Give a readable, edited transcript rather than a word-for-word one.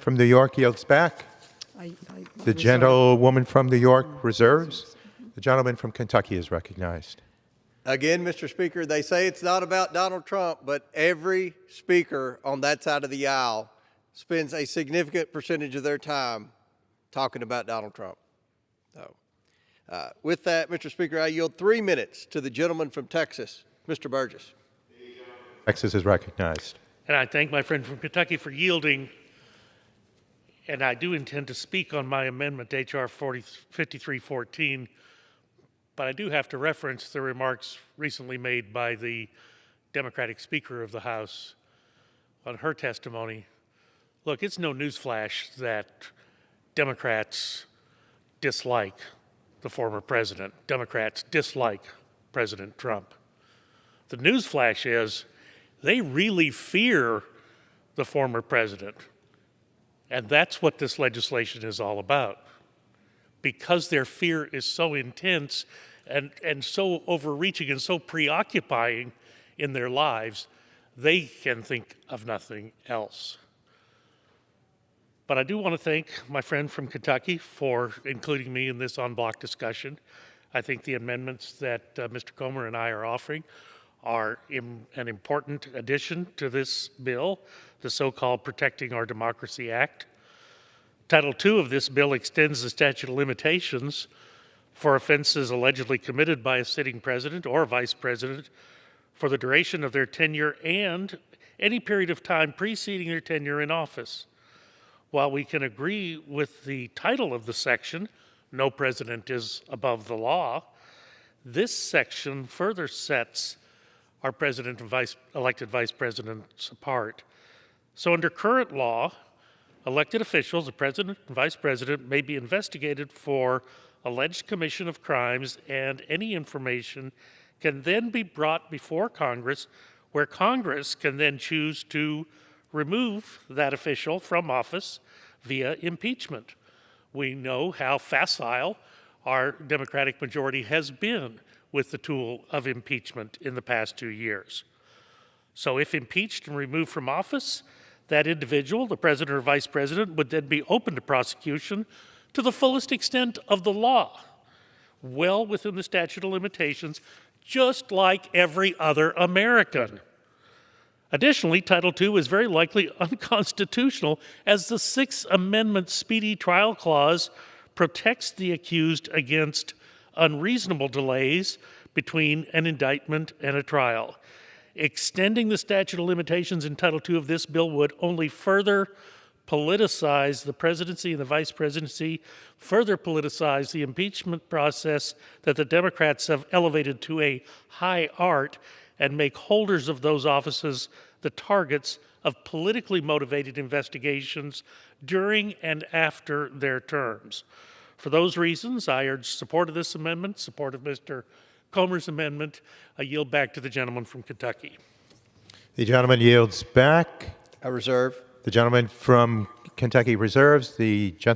from New York yields back. The gentlewoman from New York reserves. The gentleman from Kentucky is recognized. Again, Mr. Speaker, they say it's not about Donald Trump, but every speaker on that side of the aisle spends a significant percentage of their time talking about Donald Trump. So, with that, Mr. Speaker, I yield 3 minutes to the gentleman from Texas, Mr. Burgess. Texas is recognized. And I thank my friend from Kentucky for yielding. And I do intend to speak on my amendment to H.R. 5314, but I do have to reference the remarks recently made by the Democratic Speaker of the House on her testimony. Look, it's no newsflash that Democrats dislike the former president. Democrats dislike President Trump. The newsflash is they really fear the former president. And that's what this legislation is all about. Because their fear is so intense and so overreaching and so preoccupying in their lives, they can think of nothing else. But I do want to thank my friend from Kentucky for including me in this en bloc discussion. I think the amendments that Mr. Comer and I are offering are an important addition to this bill, the so-called Protecting Our Democracy Act. Title II of this bill extends the statute of limitations for offenses allegedly committed by a sitting president or vice president for the duration of their tenure and any period of time preceding their tenure in office. While we can agree with the title of the section, no president is above the law, this section further sets our president and elected vice presidents apart. So under current law, elected officials, the president and vice president, may be investigated for alleged commission of crimes, and any information can then be brought before Congress, where Congress can then choose to remove that official from office via impeachment. We know how facile our Democratic majority has been with the tool of impeachment in the past 2 years. So if impeached and removed from office, that individual, the president or vice president, would then be open to prosecution to the fullest extent of the law, well within the statute of limitations, just like every other American. Additionally, Title II is very likely unconstitutional, as the Sixth Amendment Speedy Trial Clause protects the accused against unreasonable delays between an indictment and a trial. Extending the statute of limitations in Title II of this bill would only further politicize the presidency and the vice presidency, further politicize the impeachment process that the Democrats have elevated to a high art, and make holders of those offices the targets of politically motivated investigations during and after their terms. For those reasons, I urge support of this amendment, support of Mr. Comer's amendment. I yield back to the gentleman from Kentucky. The gentleman yields back. I reserve. The gentleman from Kentucky reserves. The gentleman